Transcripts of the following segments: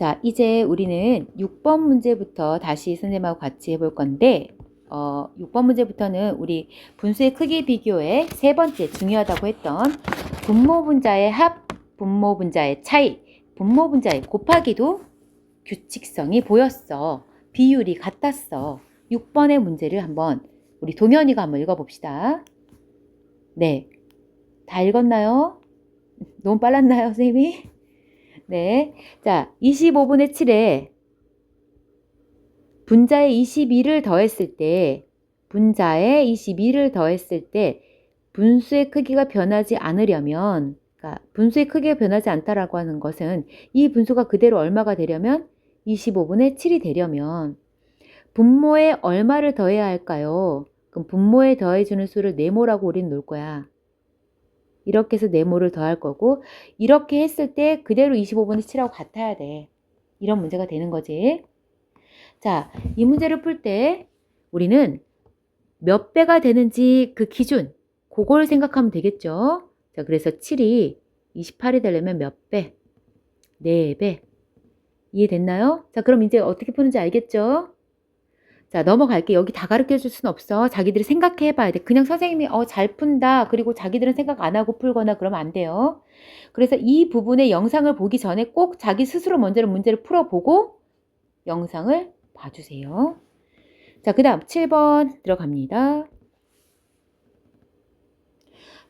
자, 이제 우리는 6번 문제부터 다시 선생님하고 같이 해볼 건데 6번 문제부터는 우리 분수의 크기 비교의 세 번째 중요하다고 했던 분모 분자의 합, 분모 분자의 차이, 분모 분자의 곱하기도 규칙성이 보였어. 비율이 같았어. 6번의 문제를 한번 우리 동현이가 한번 읽어봅시다. 네, 다 읽었나요? 너무 빨랐나요, 선생님이? 네. 자, 25분의 7에 분자에 22를 더했을 때, 분자에 22를 더했을 때 분수의 크기가 변하지 않으려면, 그러니까 분수의 크기가 변하지 않다라고 하는 것은 이 분수가 그대로 얼마가 되려면 25분의 7이 되려면 분모에 얼마를 더해야 할까요? 그럼 분모에 더해주는 수를 네모라고 우리는 놓을 거야. 이렇게 해서 네모를 더할 거고, 이렇게 했을 때 그대로 25분의 7하고 같아야 돼. 이런 문제가 되는 거지. 자, 이 문제를 풀 때 우리는 몇 배가 되는지 그 기준, 그걸 생각하면 되겠죠. 자, 그래서 7이 28이 되려면 몇 배? 4배. 이해됐나요? 자, 그럼 이제 어떻게 푸는지 알겠죠? 자, 넘어갈게. 여기 다 가르쳐 줄 수는 없어. 자기들이 생각해 봐야 돼. 그냥 선생님이 잘 푼다. 그리고 자기들은 생각 안 하고 풀거나 그러면 안 돼요. 그래서 이 부분의 영상을 보기 전에 꼭 자기 스스로 먼저 문제를 풀어보고 영상을 봐주세요. 자, 그 다음 7번 들어갑니다.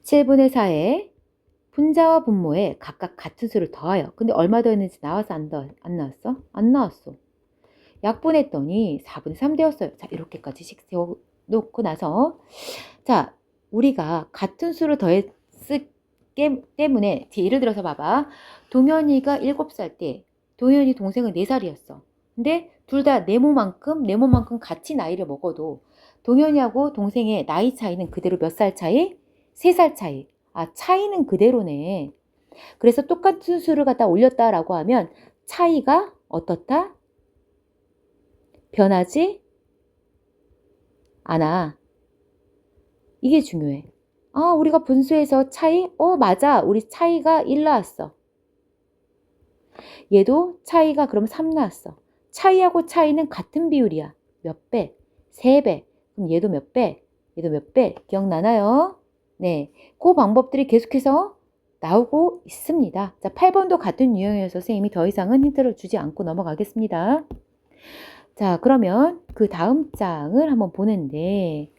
7분의 4에 분자와 분모에 각각 같은 수를 더하여. 근데 얼마 더했는지 나와서 안 나왔어? 안 나왔어. 약분했더니 4분의 3 되었어요. 자, 이렇게까지 식 세워놓고 나서 자, 우리가 같은 수를 더했기 때문에 예를 들어서 봐봐. 동현이가 7살 때 동현이 동생은 4살이었어. 근데 둘 다 네모만큼 같이 나이를 먹어도 동현이하고 동생의 나이 차이는 그대로 몇 살 차이? 3살 차이. 아, 차이는 그대로네. 그래서 똑같은 수를 갖다 올렸다라고 하면 차이가 어떻다? 변하지 않아. 이게 중요해. 아, 우리가 분수에서 차이? 맞아. 우리 차이가 1 나왔어. 얘도 차이가 그럼 3 나왔어. 차이하고 차이는 같은 비율이야. 몇 배? 3배. 그럼 얘도 몇 배? 얘도 몇 배? 기억나나요? 네. 그 방법들이 계속해서 나오고 있습니다. 자, 8번도 같은 유형이어서 선생님이 더 이상은 힌트를 주지 않고 넘어가겠습니다. 자, 그러면 그 다음 장을 한번 보는데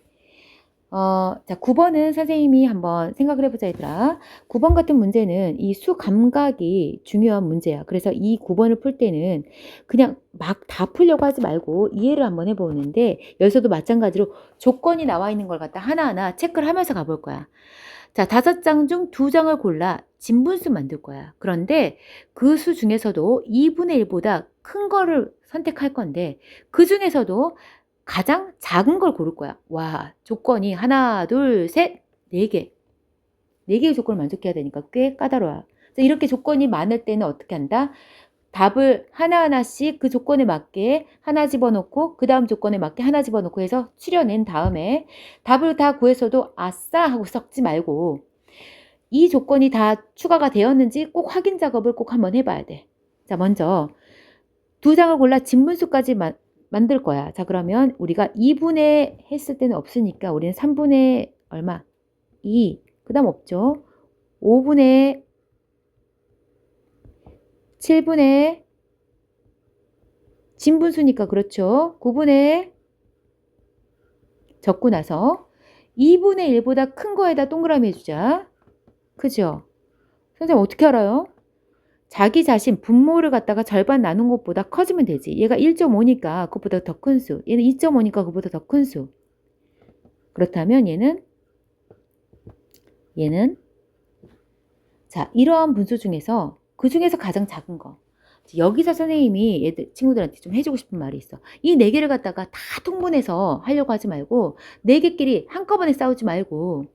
자, 9번은 선생님이 한번 생각을 해보자, 얘들아. 9번 같은 문제는 이 수 감각이 중요한 문제야. 그래서 이 9번을 풀 때는 그냥 막 다 풀려고 하지 말고 이해를 한번 해보는데, 여기서도 마찬가지로 조건이 나와 있는 걸 갖다 하나하나 체크를 하면서 가볼 거야. 자, 5장 중 2장을 골라 진분수 만들 거야. 그런데 그 수 중에서도 2분의 1보다 큰 거를 선택할 건데, 그 중에서도 가장 작은 걸 고를 거야. 와, 조건이 하나, 둘, 셋, 4개. 4개의 조건을 만족해야 되니까 꽤 까다로워. 이렇게 조건이 많을 때는 어떻게 한다? 답을 하나하나씩 그 조건에 맞게 하나 집어넣고 그 다음 조건에 맞게 하나 집어넣고 해서 추려낸 다음에 답을 다 구해서도 아싸 하고 썩지 말고 이 조건이 다 추가가 되었는지 꼭 확인 작업을 꼭 한번 해봐야 돼. 자, 먼저 2장을 골라 진분수까지 만들 거야. 자, 그러면 우리가 2분의 했을 때는 없으니까 우리는 3분의 얼마? 2. 그 다음 없죠. 5분의 7분의 진분수니까 그렇죠. 9분의 적고 나서 2분의 1보다 큰 거에다 동그라미 해주자. 그죠? 선생님 어떻게 알아요? 자기 자신 분모를 갖다가 절반 나눈 것보다 커지면 되지. 얘가 1.5니까 그것보다 더 큰 수. 얘는 2.5니까 그것보다 더 큰 수. 그렇다면 얘는 자, 이러한 분수 중에서 그 중에서 가장 작은 거. 여기서 선생님이 친구들한테 좀 해주고 싶은 말이 있어. 이 4개를 갖다가 다 통분해서 하려고 하지 말고 4개끼리 한꺼번에 싸우지 말고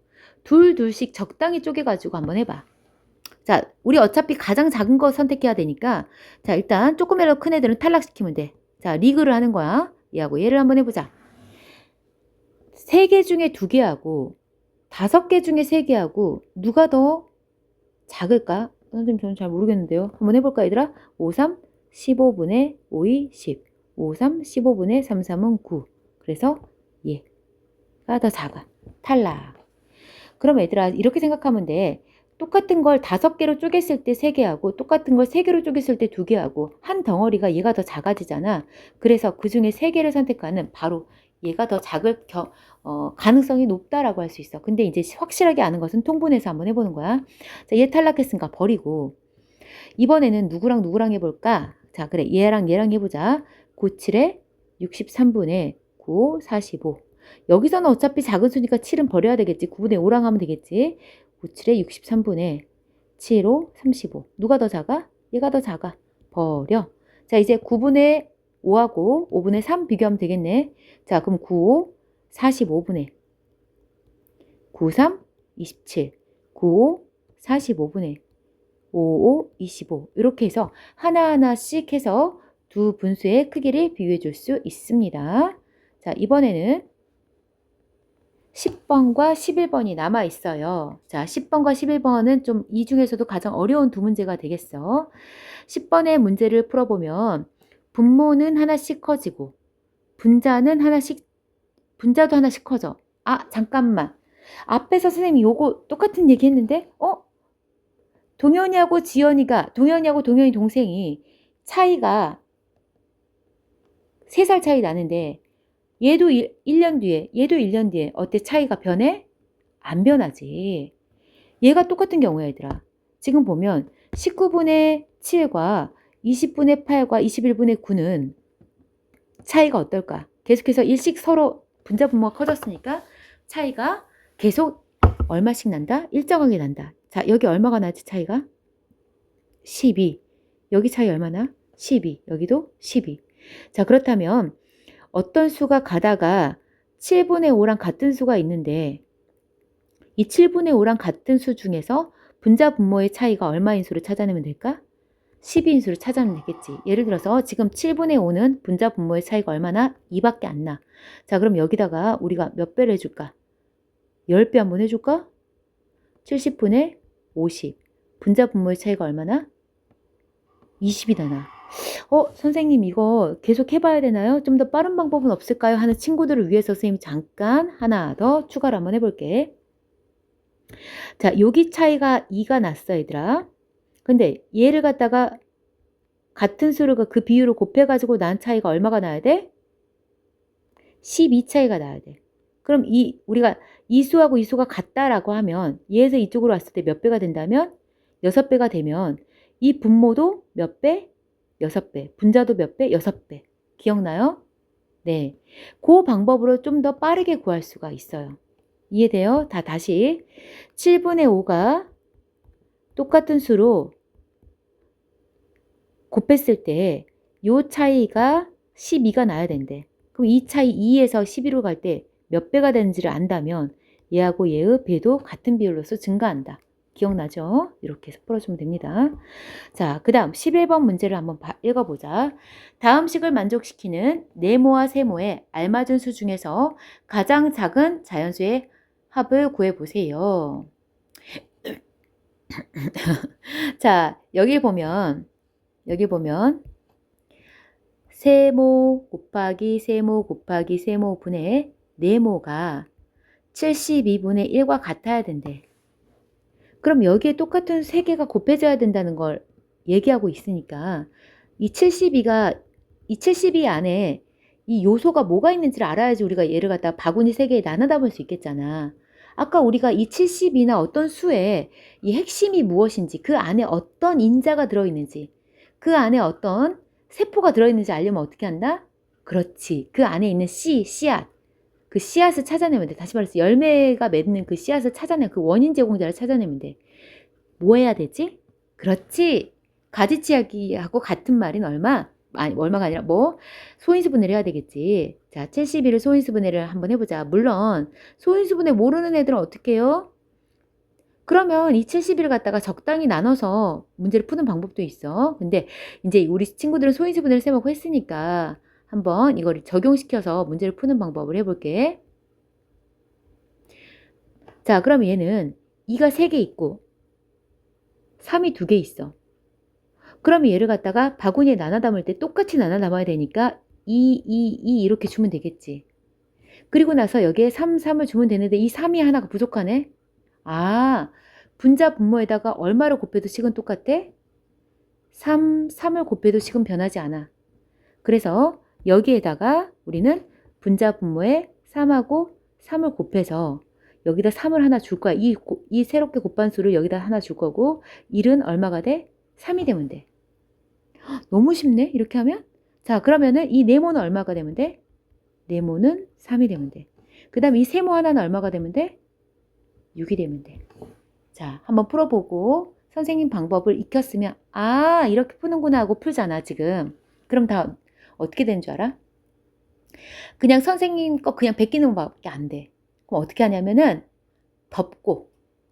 둘씩 적당히 쪼개가지고 한번 해봐. 자, 우리 어차피 가장 작은 거 선택해야 되니까 자, 일단 조금이라도 큰 애들은 탈락시키면 돼. 자, 리그를 하는 거야. 얘하고 얘를 한번 해보자. 3개 중에 2개하고 5개 중에 3개하고 누가 더 작을까? 선생님 저는 잘 모르겠는데요. 한번 해볼까 얘들아? 5, 3, 15분의 5이 10. 5, 3, 15분의 3, 3은 9. 그래서 얘가 더 작아. 탈락. 그럼 얘들아 이렇게 생각하면 돼. 똑같은 걸 5개로 쪼갰을 때 3개 하고 똑같은 걸 3개로 쪼갰을 때 2개 하고 한 덩어리가 얘가 더 작아지잖아. 그래서 그 중에 3개를 선택하는 바로 얘가 더 작을 가능성이 높다라고 할 수 있어. 근데 이제 확실하게 아는 것은 통분해서 한번 해보는 거야. 자, 얘 탈락했으니까 버리고 이번에는 누구랑 누구랑 해볼까? 자, 그래. 얘랑 얘랑 해보자. 9, 7에 63분의 9, 45. 여기서는 어차피 작은 수니까 7은 버려야 되겠지. 9분의 5랑 하면 되겠지. 9, 7에 63분의 7, 5, 35. 누가 더 작아? 얘가 더 작아. 버려. 자, 이제 9분의 5하고 5분의 3 비교하면 되겠네. 자, 그럼 9, 5, 45분의 9, 3, 27. 9, 5, 45분의 5, 5, 25. 이렇게 해서 하나하나씩 해서 두 분수의 크기를 비교해 줄 수 있습니다. 자, 이번에는 10번과 11번이 남아 있어요. 자, 10번과 11번은 좀 이 중에서도 가장 어려운 두 문제가 되겠어. 10번의 문제를 풀어보면 분모는 하나씩 커지고 분자도 하나씩 커져. 아, 잠깐만. 앞에서 선생님이 요거 똑같은 얘기 했는데 동현이하고 동현이 동생이 차이가 3살 차이 나는데 얘도 1년 뒤에 어때 차이가 변해? 안 변하지. 얘가 똑같은 경우야 얘들아. 지금 보면 19분의 7과 20분의 8과 21분의 9는 차이가 어떨까? 계속해서 일씩 서로 분자 분모가 커졌으니까 차이가 계속 얼마씩 난다? 일정하게 난다. 자, 여기 얼마가 나지 차이가? 12. 여기 차이 얼마나? 12. 여기도 12. 자, 그렇다면 어떤 수가 가다가 7분의 5랑 같은 수가 있는데 이 7분의 5랑 같은 수 중에서 분자 분모의 차이가 얼마인 수를 찾아내면 될까? 12인 수를 찾아내면 되겠지. 예를 들어서 지금 7분의 5는 분자 분모의 차이가 얼마나? 2밖에 안 나. 자, 그럼 여기다가 우리가 몇 배를 해줄까? 10배 한번 해줄까? 70분의 50. 분자 분모의 차이가 얼마나? 20이 나나. 선생님 이거 계속 해봐야 되나요? 좀 더 빠른 방법은 없을까요? 하는 친구들을 위해서 선생님이 잠깐 하나 더 추가로 한번 해볼게. 자, 여기 차이가 2가 났어 얘들아. 근데 얘를 갖다가 같은 수를 그 비율을 곱해가지고 난 차이가 얼마가 나야 돼? 12 차이가 나야 돼. 그럼 우리가 이 수하고 이 수가 같다라고 하면 얘에서 이쪽으로 왔을 때 몇 배가 된다면 6배가 되면 이 분모도 몇 배? 6배. 분자도 몇 배? 6배. 기억나요? 네. 그 방법으로 좀 더 빠르게 구할 수가 있어요. 이해돼요? 다시 7분의 5가 똑같은 수로 곱했을 때 요 차이가 12가 나야 된대. 그럼 이 차이 2에서 11로 갈 때 몇 배가 되는지를 안다면 얘하고 얘의 배도 같은 비율로서 증가한다. 기억나죠? 이렇게 해서 풀어주면 됩니다. 자, 그 다음 11번 문제를 한번 읽어보자. 다음 식을 만족시키는 네모와 세모의 알맞은 수 중에서 가장 작은 자연수의 합을 구해보세요. 자, 여기 보면 세모 곱하기 세모 곱하기 세모분의 네모가 72분의 1과 같아야 된대. 그럼 여기에 똑같은 3개가 곱해져야 된다는 걸 얘기하고 있으니까 이 72 안에 이 요소가 뭐가 있는지를 알아야지 우리가 얘를 갖다 바구니 3개에 나눠다 볼 수 있겠잖아. 아까 우리가 이 72나 어떤 수의 이 핵심이 무엇인지, 그 안에 어떤 인자가 들어있는지, 그 안에 어떤 세포가 들어있는지 알려면 어떻게 한다? 그렇지. 그 안에 있는 씨앗. 그 씨앗을 찾아내면 돼. 다시 말해서 열매가 맺는 그 씨앗을 그 원인 제공자를 찾아내면 돼. 뭐 해야 되지? 그렇지. 가지치기하고 같은 말인 얼마가 아니라 소인수분해를 해야 되겠지. 자, 72를 소인수분해를 한번 해보자. 물론 소인수분해 모르는 애들은 어떻게 해요? 그러면 이 72를 갖다가 적당히 나눠서 문제를 푸는 방법도 있어. 근데 이제 우리 친구들은 소인수분해를 세먹고 했으니까 한번 이걸 적용시켜서 문제를 푸는 방법을 해볼게. 자, 그럼 얘는 2가 3개 있고 3이 2개 있어. 그러면 얘를 갖다가 바구니에 나눠 담을 때 똑같이 나눠 담아야 되니까 2 이렇게 주면 되겠지. 그리고 나서 여기에 3을 주면 되는데 이 3이 하나가 부족하네. 아, 분자 분모에다가 얼마를 곱해도 식은 똑같아? 3을 곱해도 식은 변하지 않아. 그래서 여기에다가 우리는 분자 분모에 3하고 3을 곱해서 여기다 3을 하나 줄 거야. 이 새롭게 곱한 수를 여기다 하나 줄 거고 1은 얼마가 돼? 3이 되면 돼. 너무 쉽네. 이렇게 하면. 자, 그러면은 이 네모는 얼마가 되면 돼? 네모는 3이 되면 돼. 그 다음에 이 세모 하나는 얼마가 되면 돼? 6이 되면 돼. 자, 한번 풀어보고 선생님 방법을 익혔으면 아, 이렇게 푸는구나 하고 풀잖아, 지금. 그럼 다 어떻게 되는 줄 알아? 그냥 선생님 거 그냥 베끼는 것밖에 안 돼. 그럼 어떻게 하냐면은 덮고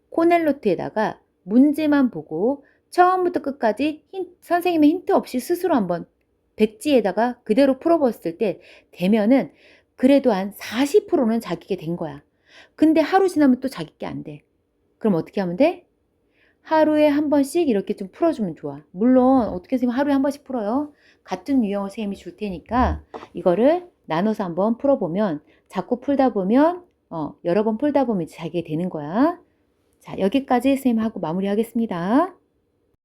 코넬노트에다가 문제만 보고 처음부터 끝까지 선생님의 힌트 없이 스스로 한번 백지에다가 그대로 풀어봤을 때 되면은 그래도 한 40%는 자기게 된 거야. 근데 하루 지나면 또 자기게 안 돼. 그럼 어떻게 하면 돼? 하루에 한 번씩 이렇게 좀 풀어주면 좋아. 물론 어떻게 선생님 하루에 한 번씩 풀어요. 같은 유형을 선생님이 줄 테니까 이거를 나눠서 한번 풀어보면 자꾸 풀다 보면 여러 번 풀다 보면 이제 자기게 되는 거야. 자, 여기까지 선생님 하고 마무리하겠습니다.